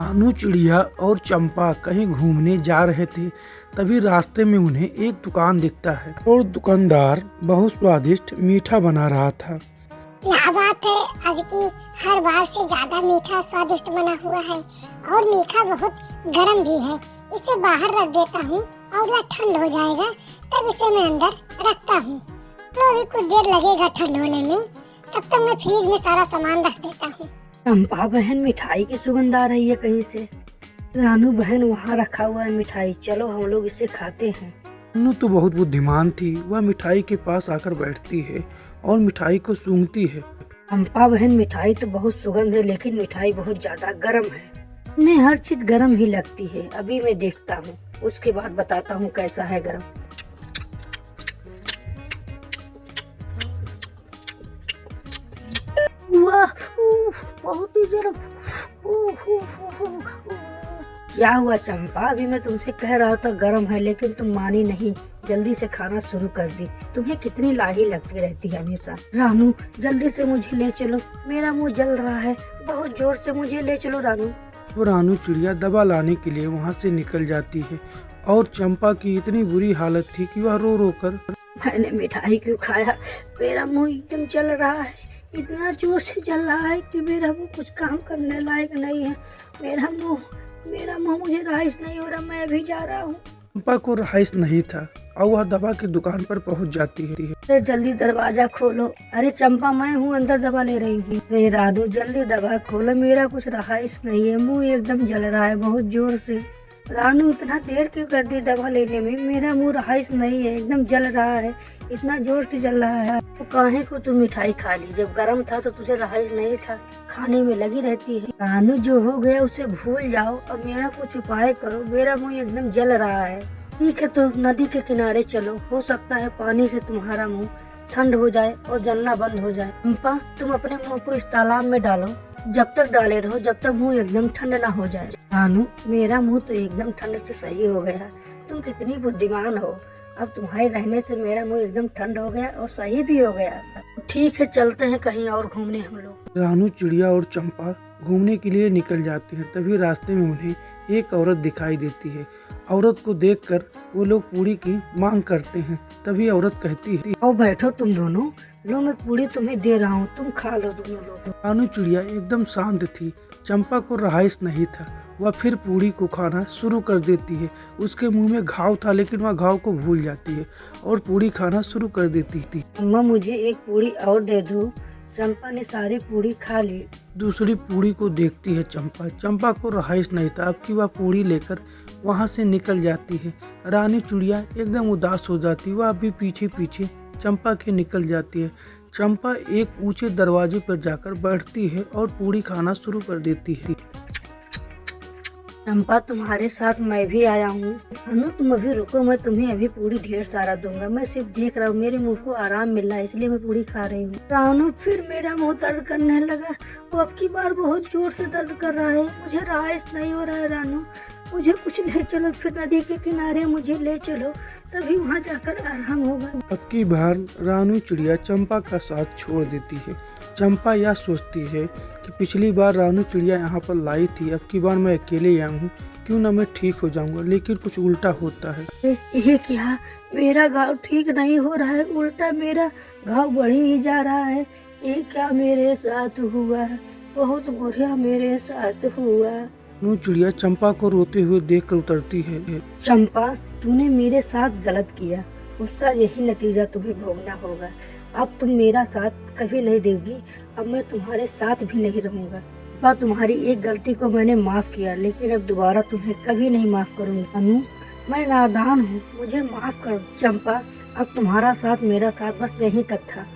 भानु चिड़िया और चंपा कहीं घूमने जा रहे थे। तभी रास्ते में उन्हें एक दुकान दिखता है और दुकानदार बहुत स्वादिष्ट मीठा बना रहा था। क्या बात है, अब की हर बार से ज्यादा मीठा स्वादिष्ट बना हुआ है और मीठा बहुत गर्म भी है। इसे बाहर रख देता हूँ और यह ठंड हो जाएगा, तब इसे मैं अंदर रखता हूँ। तो अभी कुछ देर लगेगा ठंड होने में, तब तक मैं फ्रिज में सारा सामान रख देता हूँ। चंपा बहन, मिठाई की सुगंध आ रही है कहीं से। रानू बहन, वहाँ रखा हुआ है मिठाई, चलो हम लोग इसे खाते हैं। रानू तो बहुत बुद्धिमान थी। वह मिठाई के पास आकर बैठती है और मिठाई को सूंघती है। चंपा बहन, मिठाई तो बहुत सुगंध है, लेकिन मिठाई बहुत ज्यादा गर्म है। मैं हर चीज गर्म ही लगती है। अभी मैं देखता हूँ, उसके बाद बताता हूँ कैसा है गर्म। वाह, बहुत ही गर्म। क्या हुआ चंपा? अभी मैं तुमसे कह रहा था गर्म है, लेकिन तुम मानी नहीं, जल्दी से खाना शुरू कर दी। तुम्हें कितनी लाही लगती रहती है हमेशा। रानू, जल्दी से मुझे ले चलो, मेरा मुंह जल रहा है, बहुत जोर से मुझे ले चलो रानू। वो रानू चिड़िया दवा लाने के लिए वहाँ से निकल जाती है और चंपा की इतनी बुरी हालत थी कि वह रो रो कर, मैंने मिठाई क्यों खाया? मेरा मुंह एकदम जल रहा है, इतना जोर से जल रहा है कि मेरा मुंह कुछ काम करने लायक नहीं है। मेरा मुंह मुझे राइस नहीं हो रहा, मैं अभी जा रहा हूँ। चंपा को रहाइश नहीं था और वह दवा की दुकान पर पहुँच जाती है। अरे जल्दी दरवाजा खोलो। अरे चंपा, मैं हूँ, अंदर दवा ले रही हूँ। अरे रानू, जल्दी दवा खोलो, मेरा कुछ रहाइश नहीं है, मुंह एकदम जल रहा है बहुत जोर से। रानू, इतना देर क्यों कर दी दवा लेने में? मेरा मुंह रहाइश नहीं है, एकदम जल रहा है, इतना जोर से जल रहा है। तो काहे को तू मिठाई खा ली? जब गर्म था तो तुझे रहाइश नहीं था, खाने में लगी रहती है। रानू, जो हो गया उसे भूल जाओ, अब मेरा कुछ उपाय करो, मेरा मुंह एकदम जल रहा है। ठीक है, तो नदी के किनारे चलो, हो सकता है पानी से तुम्हारा मुंह ठंड हो जाए और जलना बंद हो जाए। चंपा, तुम अपने मुंह को इस तालाब में डालो, जब तक डाले रहो, जब तक मुंह एकदम ठंड ना हो जाए। रानू, मेरा मुंह तो एकदम ठंड से सही हो गया। तुम कितनी बुद्धिमान हो, अब तुम्हारे रहने से मेरा मुंह एकदम ठंड हो गया और सही भी हो गया। ठीक है, चलते हैं कहीं और घूमने हम लोग। रानू चिड़िया और चंपा घूमने के लिए निकल जाते हैं। तभी रास्ते में उन्हें एक औरत दिखाई देती है। औरत को देखकर वो लोग पूरी की मांग करते हैं। तभी औरत कहती है, आओ बैठो तुम दोनों, लो मैं पूरी तुम्हें दे रहा हूँ, तुम खा लो दोनों लोग। रानू चिड़िया एकदम शांत थी। चंपा को रहाइश नहीं था। वह फिर पूरी को खाना शुरू कर देती है। उसके मुंह में घाव था, लेकिन वह घाव को भूल जाती है और पूरी खाना शुरू कर देती थी। अम्मा, मुझे एक पूरी और दे दो। चंपा ने सारी पूरी खा ली। दूसरी पूरी को देखती है चंपा। चंपा को रहाइश नहीं था। अब की वह पूरी लेकर वहाँ से निकल जाती है। रानी चिड़िया एकदम उदास हो जाती है। वह अभी पीछे पीछे चंपा के निकल जाती है। चंपा एक ऊंचे दरवाजे पर जाकर बैठती है और पूरी खाना शुरू कर देती है। चंपा, तुम्हारे साथ मैं भी आया हूँ। अनु, तुम अभी रुको, मैं तुम्हें अभी पूरी ढेर सारा दूंगा। मैं सिर्फ देख रहा हूँ, मेरे मुंह को आराम मिल रहा है, इसलिए मैं पूरी खा रही हूँ। रानू, फिर मेरा मुंह दर्द करने लगा, वो अब की बार बहुत जोर से दर्द कर रहा है। मुझे राइस नहीं हो रहा है। रानू, मुझे कुछ ले चलो, फिर नदी के किनारे मुझे ले चलो, तभी वहाँ जाकर आराम होगा। अब की बार रानू चिड़िया चंपा का साथ छोड़ देती है। चंपा यह सोचती है कि पिछली बार रानू चिड़िया यहाँ पर लाई थी, अब की बार मैं अकेले आया हूँ, क्यों ना मैं ठीक हो जाऊंगा। लेकिन कुछ उल्टा होता है। ये क्या, मेरा घाव ठीक नहीं हो रहा है, उल्टा मेरा घाव बढ़ ही जा रहा है। ये क्या मेरे साथ हुआ? बहुत बुरा मेरे साथ हुआ। रानू चिड़िया चंपा को रोते हुए देखकर उतरती है। चंपा, तूने मेरे साथ गलत किया, उसका यही नतीजा तुम्हें भोगना होगा। अब तुम मेरा साथ कभी नहीं दोगी, अब मैं तुम्हारे साथ भी नहीं रहूंगा। पर तुम्हारी एक गलती को मैंने माफ किया, लेकिन अब दोबारा तुम्हें कभी नहीं माफ करूंगा। अनु, मैं नादान हूँ, मुझे माफ कर। चंपा, अब तुम्हारा साथ मेरा साथ बस यहीं तक था।